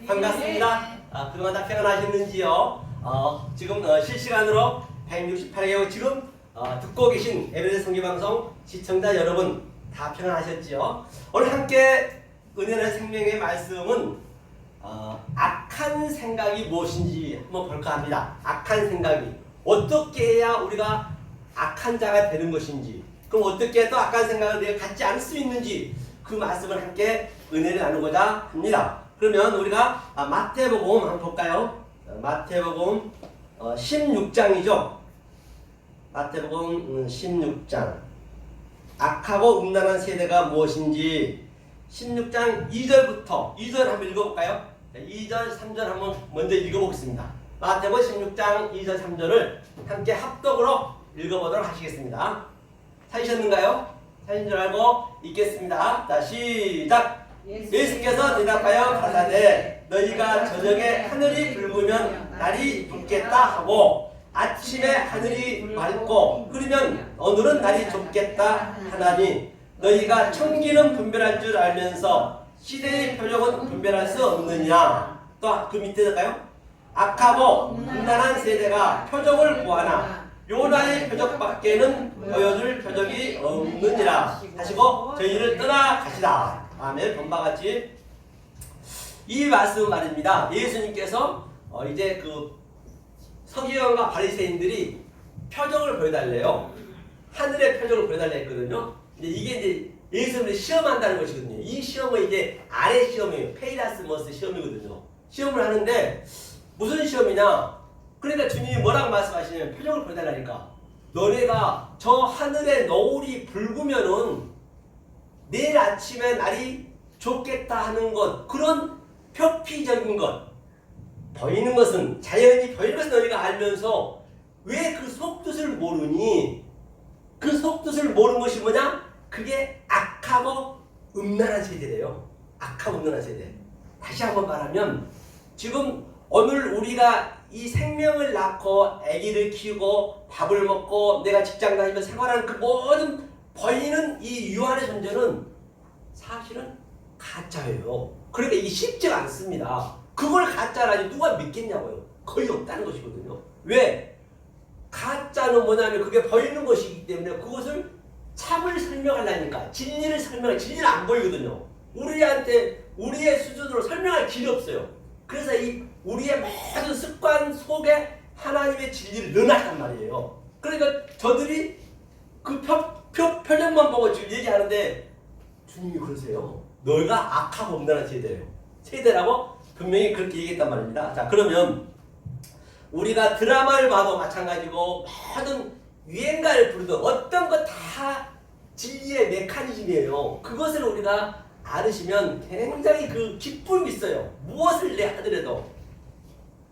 반갑습니다. 그동안 다 평안하셨는지요? 지금 실시간으로 168개국 지금 듣고 계신 에베레스트 선교방송 시청자 여러분 다 평안하셨지요? 오늘 함께 은혜의 생명의 말씀은 악한 생각이 무엇인지 한번 볼까 합니다. 악한 생각이 어떻게 해야 우리가 악한 자가 되는 것인지, 그럼 어떻게 해야 또 악한 생각을 내가 갖지 않을 수 있는지 그 말씀을 함께 은혜를 나누고자 합니다. 그러면 우리가 마태복음 한번 볼까요? 마태복음 16장이죠. 마태복음 16장 악하고 음란한 세대가 무엇인지 16장 2절부터 2절 한번 읽어볼까요? 2절 3절 한번 먼저 읽어보겠습니다. 마태복음 16장 2절 3절을 함께 합독으로 읽어보도록 하시겠습니다. 찾으셨는가요? 찾은 줄 알고 읽겠습니다. 자, 시작! 예수께서 대답하여 가라사대 너희가 저녁에 하늘이 붉으면 날이 붉겠다 하고 아침에 하늘이 맑고 흐리면 오늘은 날이 좁겠다 하나니 너희가 청기는 분별할 줄 알면서 시대의 표적은 분별할 수 없느냐. 또 그 밑에 될까요? 악하고 음란한 세대가 표적을 구하나 요나의 표적밖에는 보여줄 표적이 없느니라 하시고 저희를 떠나 가시다. 아멘. 본바같이 이 말씀 말입니다. 예수님께서 이제 그 서기관과 바리새인들이 표적을 보여달래요. 하늘의 표적을 보여달라 했거든요. 이게 이제 예수님을 시험한다는 것이거든요. 이 시험은 이제 아래 시험이에요. 페이라스머스 시험이거든요. 시험을 하는데 무슨 시험이냐? 그러니까 주님이 뭐라고 말씀하시냐면 표적을 보여달라니까. 너네가 저 하늘의 노을이 붉으면은 내일 아침에 날이 좋겠다 하는 것, 그런 표피적인 것, 보이는 것은 자연히 보이는 것은 너희가 알면서 왜 그 속뜻을 모르니? 그 속뜻을 모르는 것이 뭐냐? 그게 악하고 음란한 세대래요. 악하고 음란한 세대. 다시 한번 말하면 지금 오늘 우리가 이 생명을 낳고 아기를 키우고 밥을 먹고 내가 직장 다니며 생활하는 그 모든 보이는 이 유한의 존재는 사실은 가짜예요. 그러니까 이게 쉽지가 않습니다. 그걸 가짜라니 누가 믿겠냐고요. 거의 없다는 것이거든요. 왜? 가짜는 뭐냐면 그게 보이는 것이기 때문에 그것을 참을 설명하려니까 진리를 설명해. 진리는 안 보이거든요. 우리한테 우리의 수준으로 설명할 길이 없어요. 그래서 이 우리의 모든 습관 속에 하나님의 진리를 넣어놨단 말이에요. 그러니까 저들이 그 표정만 보고 지금 얘기하는데 주님이 그러세요. 너희가 악하고 음란한 세대예요. 세대라고 분명히 그렇게 얘기했단 말입니다. 자, 그러면 우리가 드라마를 봐도 마찬가지고 모든 유행가를 부르든 어떤 거 다 진리의 메커니즘이에요. 그것을 우리가 알으시면 굉장히 그 기쁨이 있어요. 무엇을 내 하더라도.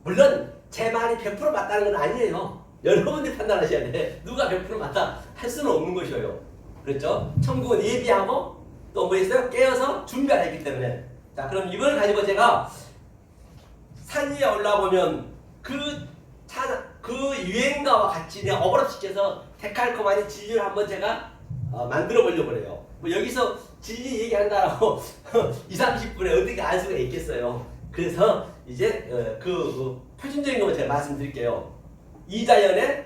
물론 제 말이 100% 맞다는 건 아니에요. 여러분들이 판단하셔야 돼. 누가 100% 맞다 할 수는 없는 것이에요. 그렇죠? 천국은 예비하고 또 뭐 있어요? 깨어서 준비하기 때문에. 자, 그럼 이걸 가지고 제가 산 위에 올라보면 그 유행가와 같이 내가 어그럽시켜서 데칼코마니 진리를 한번 제가 만들어 보려고 그래요. 뭐 여기서 진리 얘기한다라고 20-30분에 어떻게 알 수가 있겠어요. 그래서 이제 그 표준적인 것만 제가 말씀드릴게요. 이자연의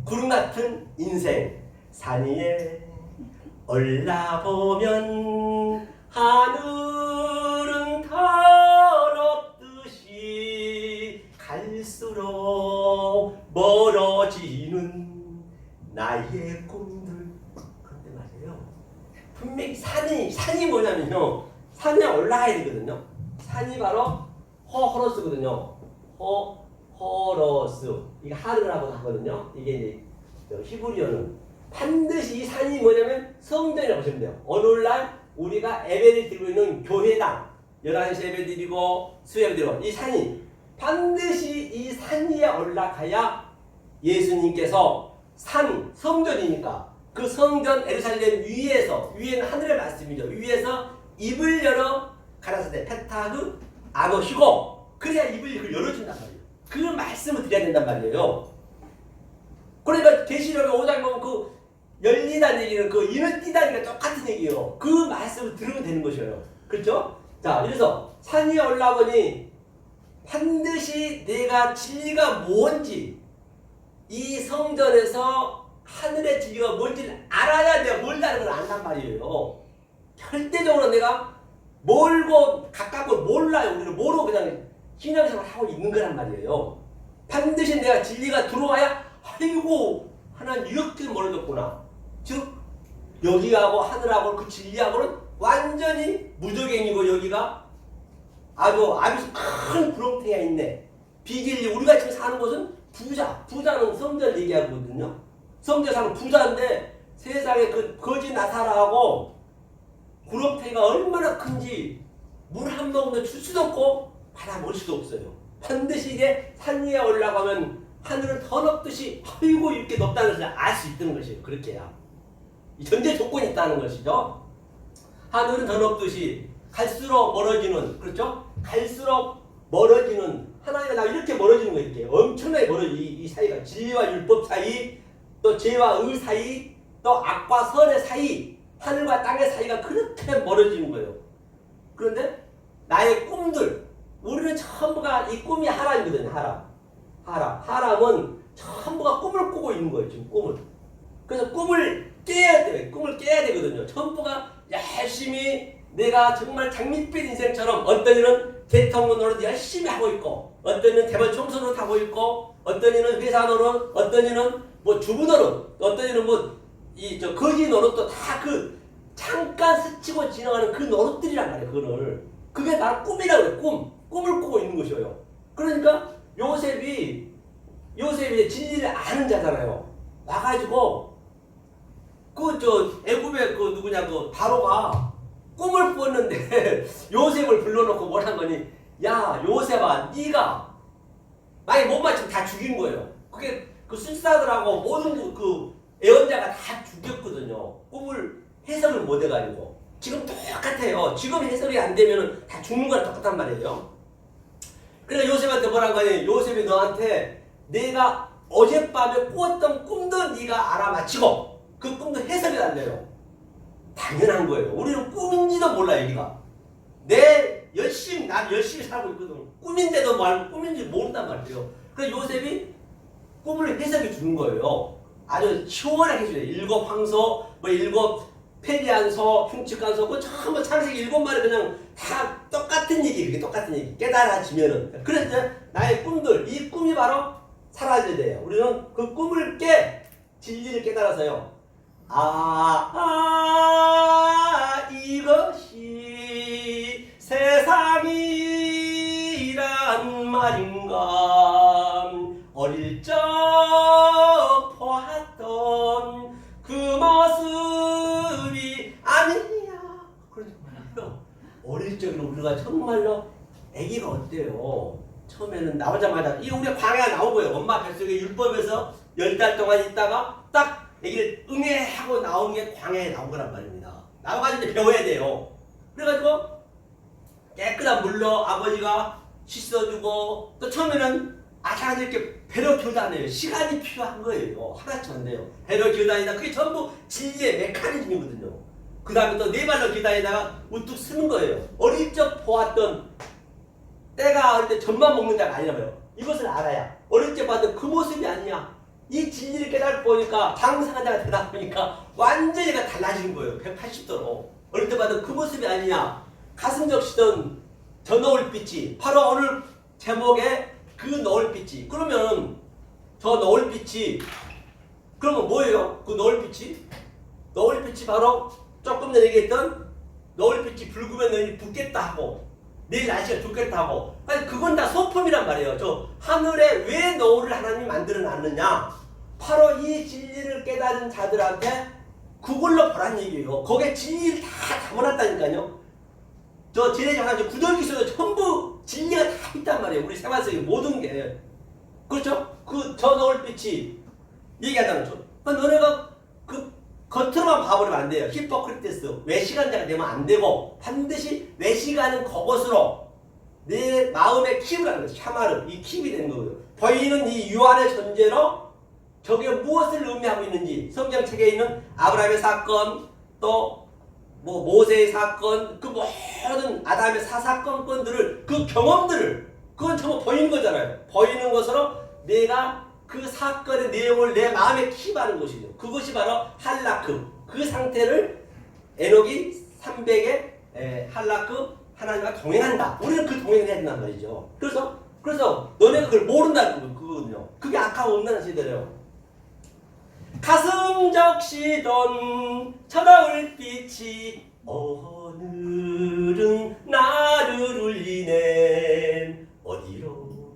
구름 같은 인생. 산 위에 올라보면 하늘은 더럽듯이 갈수록 멀어지는 나의 꿈들. 그런데 말이에요. 분명히 산이 뭐냐면요. 산에 올라가야 되거든요. 산이 바로 호로스거든요. 호로스. 이게 하르라고 하거든요. 이게 이제 히브리어는 반드시 이 산이 뭐냐면 성전이라고 보시면 돼요. 오늘날 우리가 예배를 드리고 있는 교회당 11시 예배 드리고 수요예배 드리고 이 산이 반드시 이 산 위에 올라가야 예수님께서 성전이니까 그 성전 예루살렘 위에는 하늘의 말씀이죠. 위에서 입을 열어 가라사대 페타흐 안오시고 그래야 입을 열어준단 말이에요. 그 말씀을 드려야 된단 말이에요. 그러니까 계시록에 5장 보면 그 열리다는 얘기는 그 이는 띠다니까 똑같은 얘기예요. 그 말씀을 들으면 되는 것이에요. 그렇죠? 자, 그래서 산 위에 올라보니 반드시 내가 진리가 뭔지 이 성전에서 하늘의 진리가 뭔지를 알아야 내가 뭘다는 걸 안단 말이에요. 절대적으로 내가 멀고 가깝고 몰라요. 우리는 모르고 그냥 신앙생활 하고 있는 거란 말이에요. 반드시 내가 진리가 들어와야 아이고 하나님 이렇게 멀어졌구나. 즉 여기하고 하늘하고 그 진리하고는 완전히 무적행이고 여기가 아주 큰 구렁텅이가 있네. 비길리 우리가 지금 사는 곳은 부자는 성전을 얘기하거든요. 성전 사는 부자인데 세상에 그 거지 나사라하고 구렁텅이가 얼마나 큰지 물 한 모금도 줄 수도 없고 받아볼 수도 없어요. 반드시 이게 산 위에 올라가면 하늘은 더 높듯이 아이고 이렇게 높다는 것을 알 수 있다는 것이에요. 그렇게야. 이 전제 조건이 있다는 것이죠. 하늘은 더 높듯이 갈수록 멀어지는, 그렇죠? 갈수록 멀어지는, 하나님과 나 이렇게 멀어지는 거 이렇게 엄청나게 멀어지. 이 사이가 진리와 율법 사이, 또 죄와 의 사이, 또 악과 선의 사이, 하늘과 땅의 사이가 그렇게 멀어지는 거예요. 그런데 나의 꿈들, 우리는 전부가 이 꿈이 하람이거든요. 하람은 전부가 꿈을 꾸고 있는 거예요. 지금 꿈을. 그래서 꿈을 깨야 돼요. 꿈을 깨야 되거든요. 전부가 열심히 내가 정말 장밋빛 인생처럼 어떤 이는 대통령 노릇 열심히 하고 있고, 어떤 이는 대만 총수 노릇 하고 있고, 어떤 이는 회사 노릇, 어떤 이는 뭐 주부 노릇, 어떤 이는 뭐 거지 노릇도 다 그 잠깐 스치고 지나가는 그 노릇들이란 말이에요. 그게 다 꿈이라고 그래요. 꿈을 꾸고 있는 것이에요. 그러니까 요셉이 진리를 아는 자잖아요. 와가지고 애굽의 바로가 꿈을 꾸었는데 요셉을 불러놓고 뭘 한 거니? 야 요셉아, 네가 만약 못 맞추면 다 죽인 거예요. 그게 그 술사들하고 모든 그 애원자가 다 죽였거든요. 꿈을 해석을 못 해가지고. 지금 똑같아요. 지금 해석이 안 되면 다 죽는 거랑 똑같단 말이에요. 그래서 요셉한테 뭐라고 하니? 요셉이 너한테 내가 어젯밤에 꾸었던 꿈도 네가 알아맞히고 그 꿈도 해석이 안 돼요. 당연한 거예요. 우리는 꿈인지도 몰라. 여기가 난 열심히 살고 있거든. 꿈인데도 꿈인지 모른단 말이에요. 그래서 요셉이 꿈을 해석해 주는 거예요. 아주 시원하게 해줘요. 7 황소, 7 페리안소, 흉측한소, 그 전부 창세기 7마리 그냥 다 똑같은 얘기, 그게 똑같은 얘기. 깨달아지면은. 그래서 나의 꿈들, 이 꿈이 바로 사라져야 돼요. 우리는 그 꿈을 진리를 깨달아서요. 이것이 세상이란 말인가. 어릴 적 보았던 그 모습이 아니냐. 그러니까 어릴 적으로 우리가 정말로 아기가 어때요? 처음에는 나오자마자 우리가 광야가 나온 거예요. 엄마 뱃속에 율법에서 10달 동안 있다가 딱 아기를 응애하고 나온 게 광야에 나온 거란 말입니다. 나와가지고 이제 배워야 돼요. 그래가지고 깨끗한 물로 아버지가 씻어주고, 또 처음에는 아주 이렇게 배로 교단해요. 시간이 필요한 거예요. 하나치 안 돼요. 배로 교단이다. 그게 전부 진리의 메커니즘이거든요. 그 다음에 또 네 발로 교단에다가 우뚝 서는 거예요. 어릴 적 보았던, 때가 어릴 때 젖만 먹는 자가 아니라고요. 이것을 알아야. 어릴 때 봤던 그 모습이 아니냐. 이 진리를 깨달고 보니까, 장사한 자가 되다 보니까 완전히가 달라지는 거예요. 180도로. 어릴 때 봤던 그 모습이 아니냐. 가슴 적시던 저 노을빛이 바로 오늘 제목에 그 노을빛이. 그러면 저 노을빛이 그러면 뭐예요? 그 노을빛이? 노을빛이 바로 조금 전에 얘기했던 노을빛이 붉으면 너희 붓겠다 하고 내일 날씨가 좋겠다 하고, 아니 그건 다 소품이란 말이에요. 저 하늘에 왜 노을을 하나님이 만들어 놨느냐? 바로 이 진리를 깨달은 자들한테 그걸로 보란 얘기예요. 거기에 진리를 다 담아놨다니까요. 저 지내자마자 구절기서도 전부 진리가 다 있단 말이에요. 우리 생활 속에 모든 게. 그렇죠? 저 노을빛이 얘기하자면 너네가 그 겉으로만 봐버리면 안 돼요. 히포크리테스, 외시간자가 되면 안 되고, 반드시 외시가는 그것으로 내 마음에 킵을 하는 거죠. 샤마르, 이 킵이 되는 거고요. 보이는 이 유한의 존재로 저게 무엇을 의미하고 있는지, 성경책에 있는 아브라함의 사건, 또 모세의 사건, 그 모든 아담의 사사건들을, 그 경험들을 그건 전부 보이는 거잖아요. 보이는 것으로 내가 그 사건의 내용을 내 마음에 킵하는 것이죠. 그것이 바로 할라크. 그 상태를 에녹이 300의 할라크 하나님과 동행한다. 우리는 그 동행을 해야 된단 말이죠. 그래서 너네가 그걸 모른다는 거거든요. 그게 악하고 음란한 시대래요. 가슴 적시던 천하을 빛이 오늘은 나를 울리네. 어디로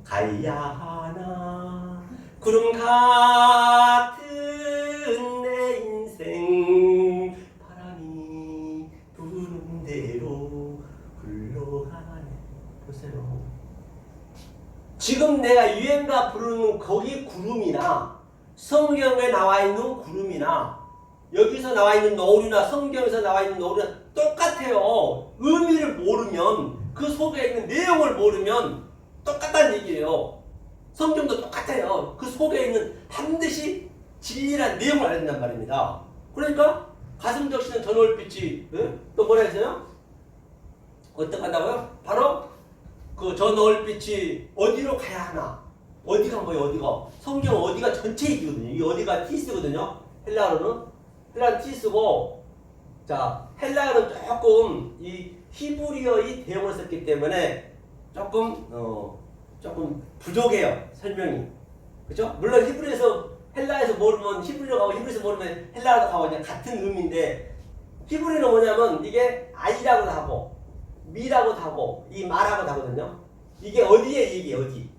가야 하나 구름 같은 내 인생 바람이 부는 대로 흘러가네. 보세요. 지금 내가 유행가 부르는 거기 구름이나 성경에 나와 있는 구름이나 여기서 나와 있는 노을이나 성경에서 나와 있는 노을이나 똑같아요. 의미를 모르면 그 속에 있는 내용을 모르면 똑같다는 얘기예요. 성경도 똑같아요. 그 속에 있는 반드시 진리란 내용을 알아야 된단 말입니다. 그러니까 가슴 적시는 저 노을빛이 또 뭐라 했어요? 어떻게 한다고요? 바로 그 저 노을빛이 어디로 가야 하나? 어디가 뭐예요? 어디가? 성경 어디가 전체 얘기거든요. 이 어디가 티스거든요. 헬라어로는 티스고, 자 헬라어는 조금 이 히브리어의 대용을 썼기 때문에 조금 부족해요. 설명이. 그렇죠? 물론 헬라에서 모르면 히브리어 가고 히브리에서 모르면 헬라어도 가고 그냥 같은 의미인데 히브리는 뭐냐면 이게 아이라고도 하고 미라고도 하고 이 마라고도 하거든요. 이게 어디에 얘기해 어디?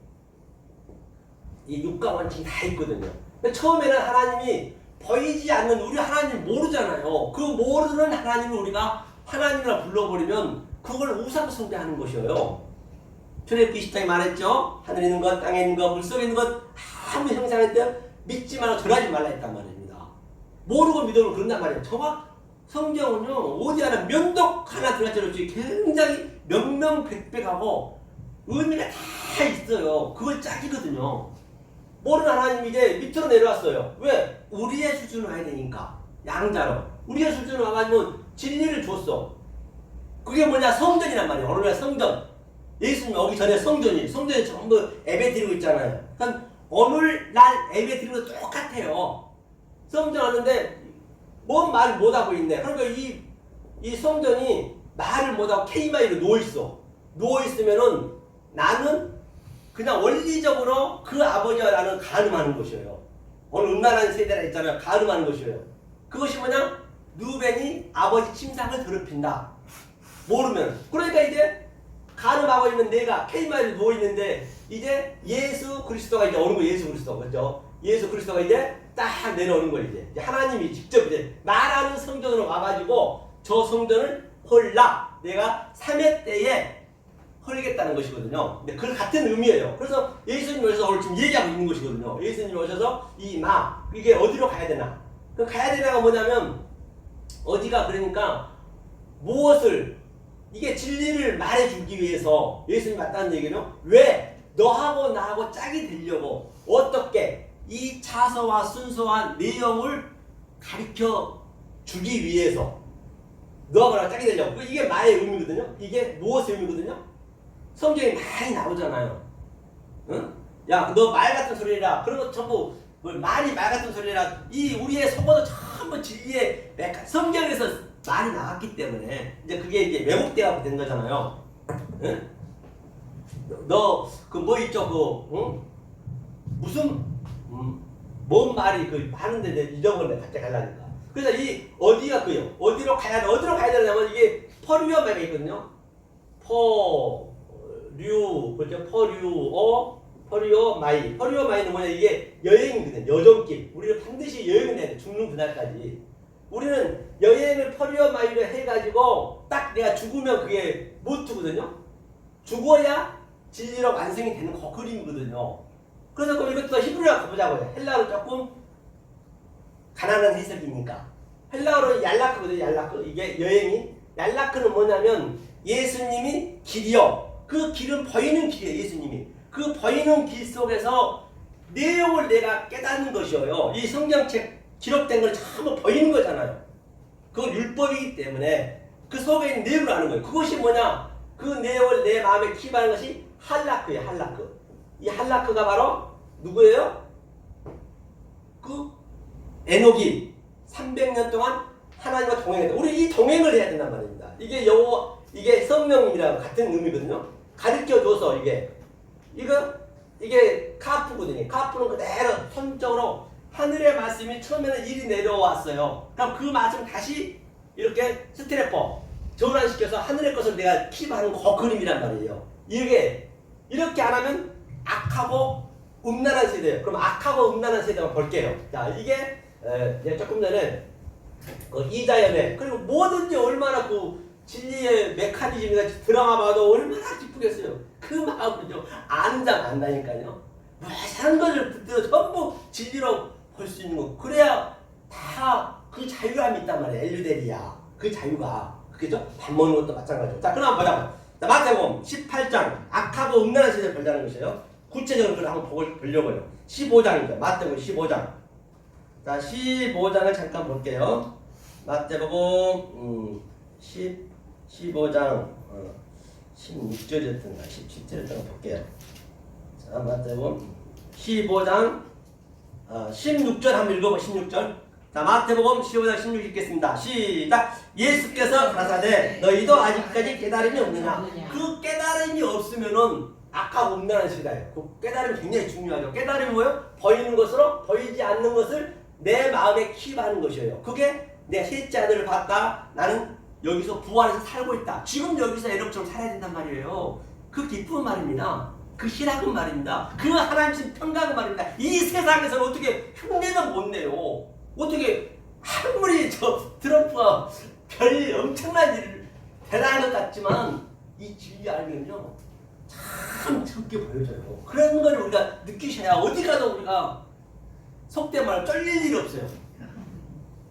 이 육가 원칙이 다 있거든요. 근데 처음에는 하나님이 보이지 않는 우리 하나님 모르잖아요. 그 모르는 하나님을 우리가 하나님이라 불러버리면 그걸 우상 숭배하는 것이에요. 출애굽기 20장에 말했죠. 하늘에 있는 것, 땅에 있는 것, 물속에 있는 것 아무 형상인데 믿지 말고 절하지 말라 했단 말입니다. 모르고 믿어도 그런단 말이에요. 성경은요 어디 하나 면독 하나 들어갈 없이 굉장히 명명백백하고 의미가 다 있어요. 그걸 짝이거든요. 모르는 하나님이 이제 밑으로 내려왔어요. 왜? 우리의 수준으로 와야 되니까. 양자로. 우리의 수준으로 와가지고 진리를 줬어. 그게 뭐냐? 성전이란 말이에요. 오늘날 성전. 예수님 오기 전에 성전이 전부 예배 드리고 있잖아요. 그러니까 오늘날 예배 드리고 똑같아요. 성전 하는데 뭔 말을 못하고 있네. 그러니까 이 성전이 말을 못하고 K마이로 누워있어. 누워있으면은 나는 그냥 원리적으로 그 아버지와 나는 가늠하는 것이에요. 오늘 음란한 세대라 했잖아요. 가늠하는 것이에요. 그것이 뭐냐? 누벤이 아버지 침상을 더럽힌다. 모르면. 그러니까 이제 가늠하고 있는 내가 K마이로 누워있는데 이제 예수 그리스도가 이제 오는 거예요. 예수 그리스도. 그렇죠? 예수 그리스도가 이제 딱 내려오는 거예요. 이제 하나님이 직접 이제 말하는 성전으로 와가지고 저 성전을 헐라. 내가 3회 때에 헐리겠다는 것이거든요. 근데 그 같은 의미예요. 그래서 예수님이 오셔서 오늘 지금 얘기하고 있는 것이거든요. 예수님이 오셔서 이게 어디로 가야 되나? 그 가야 되나가 뭐냐면 어디가 그러니까 무엇을 이게 진리를 말해주기 위해서 예수님이 왔다는 얘기는 왜 너하고 나하고 짝이 되려고 어떻게 이 차서와 순서와 내용을 가르쳐 주기 위해서 너하고 나하고 짝이 되려고. 이게 말의 의미거든요. 이게 무엇의 의미거든요. 성경에 많이 나오잖아요. 응? 야, 너 말 같은 소리라. 그런 거 전부 말이 말 같은 소리라. 이 우리의 속어도 전부 진리의 성경에서 많이 나왔기 때문에 이제 그게 이제 왜곡되어 된 거잖아요. 응? 너 그 뭐 있죠? 응? 무슨 뭔 말이 하는데 내가 잊어버렸네. 갑자기 가려니까. 그래서 이 어디가 그요? 어디로 가야 되냐면 이게 퍼류어가 있거든요. 퍼류어 마이. 퍼류어 마이는 뭐냐? 이게 여행이거든요. 여정길. 우리는 반드시 여행을 해야 돼. 죽는 그날까지. 우리는 여행을 퍼류어 마이로 해가지고 딱 내가 죽으면 그게 모트거든요. 죽어야 진리로 완성이 되는 그림이거든요. 그래서 그럼 이것도 히브리어 가보자고요. 헬라어로 조금 가난한 해석이니까. 헬라어로 얄라크거든요. 얄라크. 이게 여행이. 얄라크는 뭐냐면 예수님이 길이요. 그 길은 보이는 길이에요. 예수님이. 그 보이는 길 속에서 내용을 내가 깨닫는 것이에요. 이 성경책 기록된 걸 전부 보이는 거잖아요. 그건 율법이기 때문에 그 속에 있는 내용을 아는 거예요. 그것이 뭐냐? 그 내용을 내 마음에 킵하는 것이 할라크예요. 할라크. 이 할라크가 바로 누구예요? 그 에녹이 300년 동안 하나님과 동행했다. 우리 이 동행을 해야 된단 말입니다. 이게 성령이랑 같은 의미거든요. 가르쳐줘서 이게 카프거든요. 카프는 그대로 선적으로 하늘의 말씀이 처음에는 일이 내려왔어요. 그럼 그 말씀 다시 이렇게 스트레퍼 전환시켜서 하늘의 것을 내가 킵하는 그 그림이란 말이에요. 이렇게 안 하면 악하고 음란한 세대예요. 그럼 악하고 음란한 세대만 볼게요. 자, 이게 조금 전에 그 이자연의 그리고 뭐든지 얼마나 그 진리의 메커니즘이나 드라마 봐도 얼마나 기쁘겠어요. 그 마음은요 아는 자는 안다니까요. 무슨 것을 붙들어 전부 진리로 볼 수 있는 거. 그래야 다 그 자유함이 있단 말이에요. 엘류데리아 그 자유가 그죠? 밥 먹는 것도 마찬가지고. 자, 그럼 한번 보자고. 자, 마태복음 18장 악하고 음란한 세대를 보자는 것이에요. 구체적으로 그걸 한번 보려고요. 15장입니다. 마태복음 15장. 자, 15장을 잠깐 볼게요. 마태복음 15장 16절이었던가 17절이었던가 볼게요. 자, 마태복음 15장 16절 한번 읽어봐. 16절. 자, 마태복음 15장 16절 읽겠습니다. 시작. 예수께서 가라사대 너희도 아직까지 깨달음이 없느냐. 그 깨달음이 없으면은 악하고 음란한 시대예요. 그 깨달음이 굉장히 중요하죠. 깨달음이 뭐예요? 보이는 것으로 보이지 않는 것을 내 마음에 킵하는 것이에요. 그게 내 셋째 아들을 봤다. 나는 여기서 부활해서 살고 있다. 지금 여기서 에녹처럼 살아야 된단 말이에요. 그 기쁜 말입니다. 그 희락은 말입니다. 그 하나님 평강은 말입니다. 이 세상에서는 어떻게 흉내도 못 내요. 어떻게 아무리 트럼프가 별 엄청난 일을 대단한 것 같지만 이 진리 알면요 참 적게 보여져요. 그런 걸 우리가 느끼셔야 어디 가도 우리가 속된 말로 쫄릴 일이 없어요.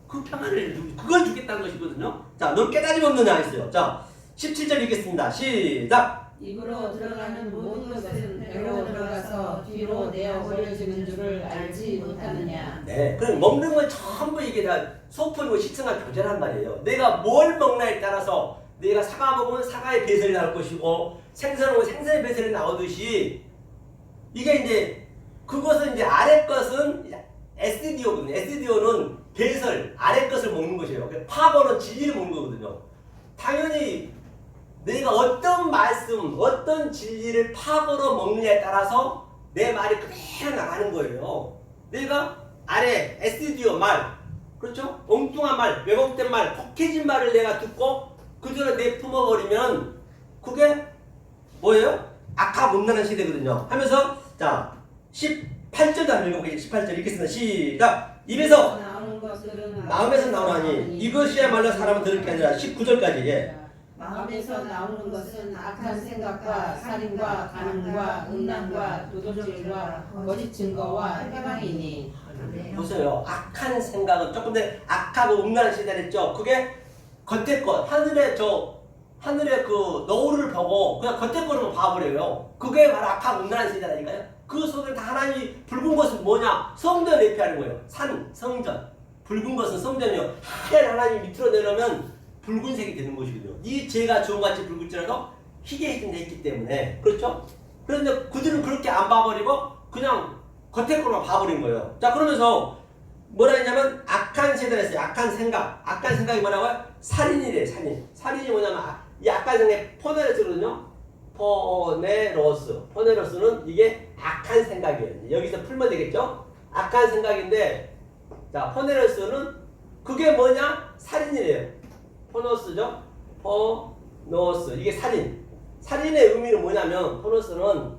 그 평안을 그걸 주겠다는 것이거든요. 자, 넌 깨달음이 없느냐 했어요. 자, 17절 읽겠습니다. 시작. 입으로 들어가는 모든 것은 배로 들어가서 뒤로 내어 버려지는 줄을 알지 못하느냐. 네, 그럼 먹는 건 전부 이게 다 소품이고 식성과 교제란 말이에요. 내가 뭘 먹나에 따라서 내가 사과 먹으면 사과의 배설이 나올 것이고 생선 먹으면 생선의 배설이 나오듯이 이게 이제 그것은 이제 아래 것은 SDO거든요. SDO는 배설, 아래 것을 먹는 것이에요. 파고는 진리를 먹는 거거든요. 당연히 내가 어떤 말씀, 어떤 진리를 파고로 먹느냐에 따라서 내 말이 그대로 나가는 거예요. 내가 아래 SDO 말, 그렇죠? 엉뚱한 말, 왜곡된 말, 폭해진 말을 내가 듣고 그대로 내품어버리면 그게 뭐예요? 악하고 음란한 시대거든요. 하면서 자 18절도 한번 읽어볼게요. 18절 읽겠습니다. 시작. 입에서 나오는 것들은 마음에서 나오나니 이것이야말로 사람은 들을 게 아니라 19절까지 예. 마음에서 나오는 것은 악한 생각과 살인과 간음과 음란과 도둑질과 거짓 증거와 해방이니. 보세요. 악한 생각은 조금 전에 악하고 음란한 시대를 했죠. 그게 겉에 것 하늘의 그 너울을 보고 그냥 겉에 거로만 봐버려요. 그게 바로 악하고 음란한 시대라니까요. 그 속에 다 하나님이 붉은 것은 뭐냐? 성전 예표하는 거예요. 성전. 붉은 것은 성전이요. 하얀 하나님 밑으로 내려면 붉은색이 되는 것이거든요. 이 죄가 주홍같이 붉을지라도 희게 해진다 했기 때문에. 그렇죠? 그런데 그들은 그렇게 안 봐버리고 그냥 겉에 거로만 봐버린 거예요. 자, 그러면서 뭐라 했냐면 악한 세대를 했어요. 악한 생각. 악한 생각이 뭐라고요? 살인이래요. 살인이 뭐냐면 이 악한 생각이 포네로스거든요. 포네로스는 이게 악한 생각이에요. 여기서 풀면 되겠죠? 악한 생각인데 자, 포네로스는 그게 뭐냐? 살인이래요. 포노스죠? 포노스. 이게 살인. 살인의 의미는 뭐냐면 포노스는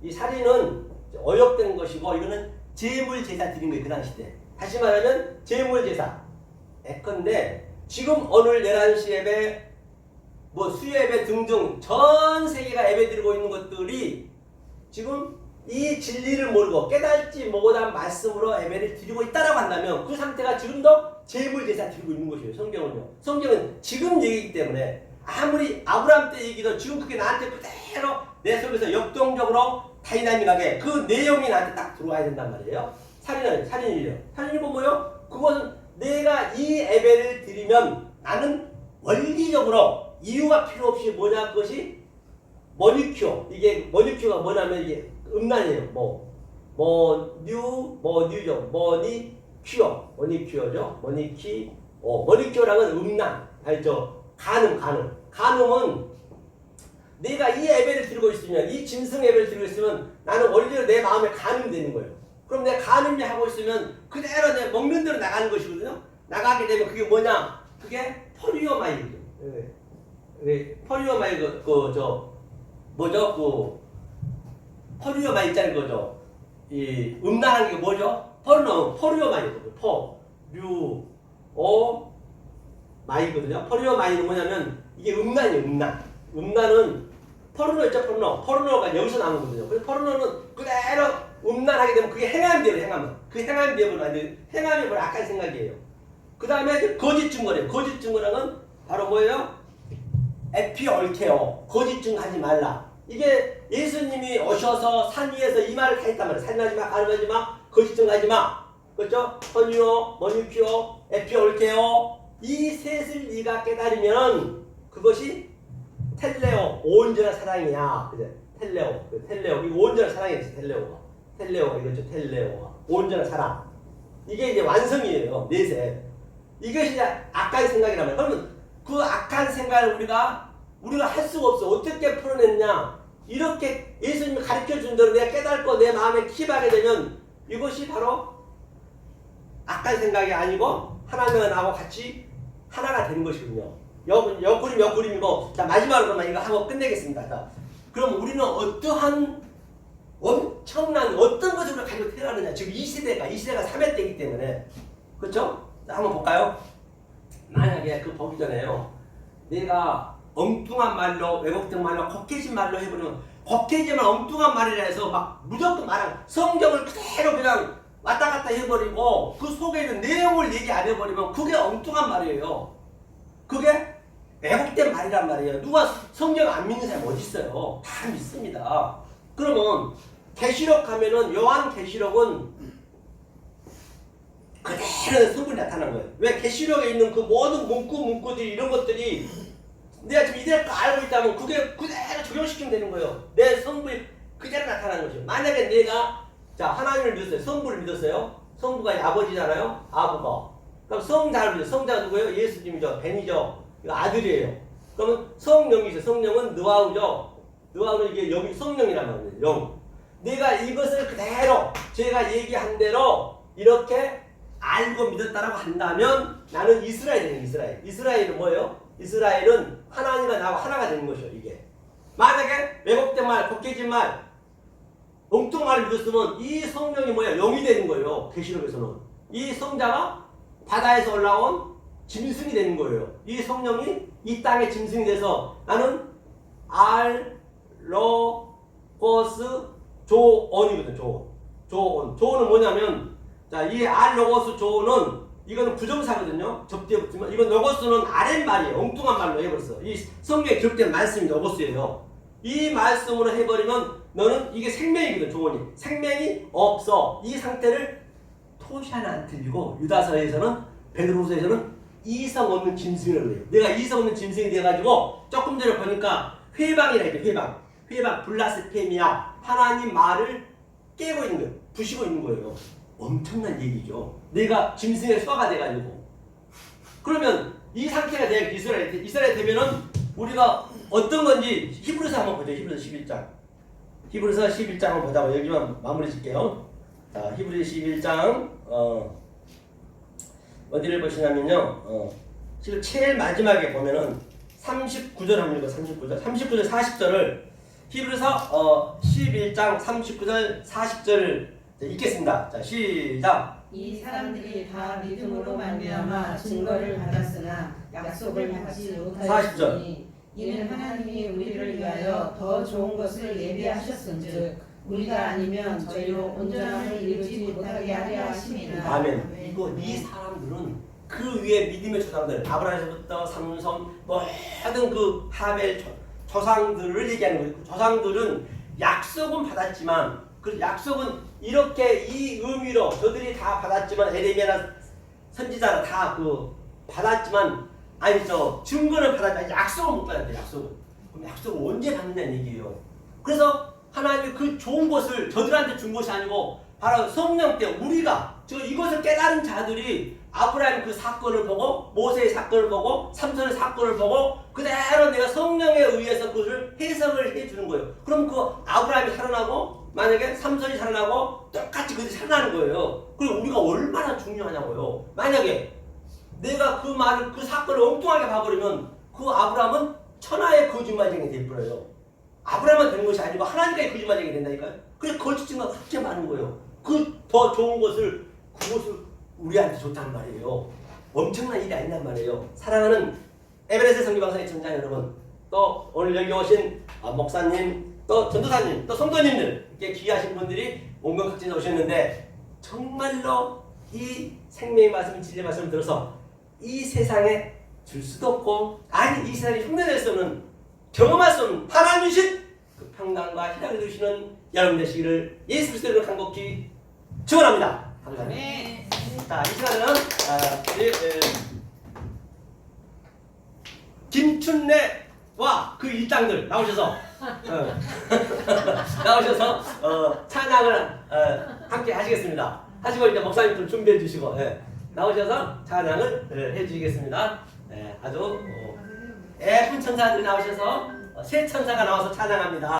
이 살인은 어역된 것이고 이거는 제물 제사 드린 거예요. 그 당시 때. 다시 말하면 제물 제사. 예컨대 지금 오늘 11시 예배 수요 예배 등등 전 세계가 예배 드리고 있는 것들이 지금 이 진리를 모르고 깨달지 못한 말씀으로 예배를 드리고 있다라고 한다면 그 상태가 지금도 제물 제사 드리고 있는 것이에요. 성경은요. 성경은 지금 얘기이기 때문에 아무리 아브라함 때 얘기도 지금 그게 나한테 그대로 내 속에서 역동적으로 다이나믹하게 그 내용이 나한테 딱 들어와야 된단 말이에요. 살인이요. 살인이 뭐예요? 그것은 내가 이 예배를 드리면 나는 원리적으로 이유가 필요 없이 뭐냐 그것이 머니큐어. 이게 머니큐어가 뭐냐면 이게 음란이에요. 뉴죠. 머니큐어죠. 머니큐어랑은 음란. 알죠? 간음은 내가 이 예배를 드리고 있으면, 이 짐승 예배를 드리고 있으면 나는 원래로 내 마음에 간음되는 거예요. 그럼 내가 간음이 하고 있으면 그대로 내 먹는 대로 나가는 것이거든요. 나가게 되면 그게 뭐냐? 그게 포리오마이드. 포리오마이드 포리오마이드라는 거죠. 이 음란한 게 뭐죠? 포리오마이드. 마이거든요. 포리오마이드는 뭐냐면 이게 음란이에요. 음란은 포르노 있죠. 포르노가 여기서 나온 거거든요. 그래서 포르노는 그대로 음란하게 되면 그게 행함되어요. 그 행함되어는 아니 행함이 바로 악한 생각이에요. 그 다음에 거짓 증거래요. 거짓 증거랑은 바로 뭐예요? 에피올케오. 거짓 증거하지 말라. 이게 예수님이 오셔서 산 위에서 이 말을 다 했단 말이에요. 살인하지 마, 간음하지 마, 거짓 증거하지 마. 그렇죠? 포니오, 머니큐어, 에피올케오. 이 셋을 네가 깨달으면 그것이 텔레오, 온전한 사랑이야. 그죠? 텔레오. 이거 온전한 사랑이지, 텔레오가 이거죠, 텔레오가. 온전한 사랑. 이게 이제 완성이에요, 넷에. 이것이 이제 악한 생각이란 말이야. 그러면 그 악한 생각을 우리가 할 수가 없어. 어떻게 풀어냈냐? 이렇게 예수님이 가르쳐 준 대로 내가 깨닫고 내 마음에 킵하게 되면 이것이 바로 악한 생각이 아니고 하나님과 나하고 같이 하나가 되는 것이군요. 옆구림이고. 자, 마지막으로만 이거 하고 끝내겠습니다. 자, 그럼 우리는 어떠한 엄청난 어떤 것을 우리가 가지고 태어나느냐. 지금 이 시대가 3회 때이기 때문에. 그렇죠? 자, 한번 볼까요? 만약에 그 보기 전에요. 내가 엉뚱한 말로, 왜곡된 말로, 겉개진 말로 해버리면, 겉개지만 엉뚱한 말이라 해서 막 무조건 말한 성경을 그대로 그냥 왔다 갔다 해버리고 그 속에 있는 내용을 얘기 안 해버리면 그게 엉뚱한 말이에요. 그게 왜곡된 말이란 말이에요. 누가 성경 안 믿는 사람 어디 있어요? 다 믿습니다. 그러면 계시록 하면은 요한 계시록은 그대로 성분이 나타난 거예요. 왜 계시록에 있는 그 모든 문구들이 이런 것들이 내가 지금 이대로 알고 있다면 그게 그대로 적용시키면 되는 거예요. 내 성분이 그대로 나타나는 거죠. 만약에 내가 하나님을 믿었어요. 성부를 믿었어요. 성부가 아버지잖아요. 아부가. 그럼 성자를 믿어요. 성자가 누구예요? 예수님이죠. 벤이죠. 이거 아들이에요. 그러면 성령이죠. 성령은 느와우죠. 느와우는 이게 성령이란 말이에요. 영. 내가 이것을 그대로 제가 얘기한 대로 이렇게 알고 믿었다라고 한다면 나는 이스라엘이에요. 이스라엘은 뭐예요? 이스라엘은 하나님과 나하고 하나가 되는 것이죠. 이게. 만약에 왜곡된 말, 겉개진 말, 엉뚱한 말을 믿었으면 이 성령이 뭐야? 영이 되는 거예요. 계시록에서는. 이 성자가 바다에서 올라온 짐승이 되는 거예요. 이 성령이 이 땅의 짐승이 돼서 나는 알로고스 조언이거든. 조언은 뭐냐면 이 알로고스 조언은 이거는 부정사거든요. 접대에 붙으면 이건 로고스는 아랫말이에요. 엉뚱한 말로 해버렸어. 이 성경에 기록된 말씀이 로고스예요. 이 말씀으로 해버리면 너는 이게 생명이거든. 조언이. 생명이 없어. 이 상태를 토시 하나 안 틀리고 유다서에서는 베드로서에서는 이성 없는 짐승이라고 해요. 내가 이성 없는 짐승이 돼가지고 조금 전에 보니까 회방이라 해요. 회방 블라스페미아. 하나님 말을 깨고 있는 거예요. 부시고 있는 거예요. 엄청난 얘기죠. 내가 짐승의 쇠가 돼가지고. 그러면 이 상태가 돼야 이스라엘 되면은 우리가 어떤 건지 히브리서 한번 보죠. 히브리서 11장 한번 보자고. 여기만 마무리 짓게요. 자, 히브리서 11장 어디를 보시냐면요. 지금 제일 마지막에 보면은 39절 한번 읽어. 39절 40절을 히브리서 11장 39절 40절을 읽겠습니다. 자, 시작. 이 사람들이 다 믿음으로 말미암아 증거를 받았으나 약속을 받지 못하였으니 이는 하나님이 우리를 위하여 더 좋은 것을 예비하셨은즉 우리가 아니면 저희로 온전함을 이루지 못하게 하려 하심이라. 아멘. 이 사람들은 그 위에 믿음의 조상들, 아브라함에서부터 삼손 모든 그 하벨 조상들을 얘기하는 거예요. 그 조상들은 약속은 받았지만 그 약속은 이렇게 이 의미로 저들이 다 받았지만 에레미야나 선지자나 다 받았지만 증거는 받았지만 약속은 못 받았대. 약속은 그럼 약속을 언제 받느냐는 얘기예요. 그래서 하나님이 그 좋은 것을 저들한테 준 것이 아니고 바로 성령 때 우리가 지금 이것을 깨달은 자들이 아브라함 그 사건을 보고 모세의 사건을 보고 삼손의 사건을 보고 그대로 내가 성령에 의해서 그것을 해석을 해주는 거예요. 그럼 그 아브라함이 살아나고 만약에 삼손이 살아나고 똑같이 그들이 살아나는 거예요. 그리고 우리가 얼마나 중요하냐고요. 만약에 내가 그 말을 그 사건을 엉뚱하게 봐버리면 그 아브라함은 천하의 거짓말쟁이 될 거예요. 아브라함만 되는 것이 아니고 하나님과의 거짓말쟁이 된다니까요. 그래서 거짓증거가 그렇게 많은 거예요. 그 더 좋은 것을 그것을 우리한테 줬단 말이에요. 엄청난 일이 아니란 말이에요. 사랑하는 에베레스트 성기방송의 청자 여러분, 또 오늘 여기 오신 목사님, 또 전도사님, 또 성도님들 이렇게 귀하신 분들이 온갖 각지에서 오셨는데 정말로 이 생명의 말씀, 진리의 말씀을 들어서 이 세상에 줄 수도 없고 아니 이 세상에 흉내낼 수 없는 경험할 수 없는 하나님 주신 그 평강과 희락을 주시는 여러분 되시기를 예수 그리스도로 간곡히 축원합니다. 감사합니다. 네. 자, 이 시간에는 김춘래와 그 일당들 나오셔서 나오셔서 찬양을 함께 하시겠습니다. 하시고 이제 목사님 좀 준비해 주시고 나오셔서 찬양을 해주시겠습니다. 아주 예쁜 천사들이 나오셔서 새 천사가 나와서 찬양합니다.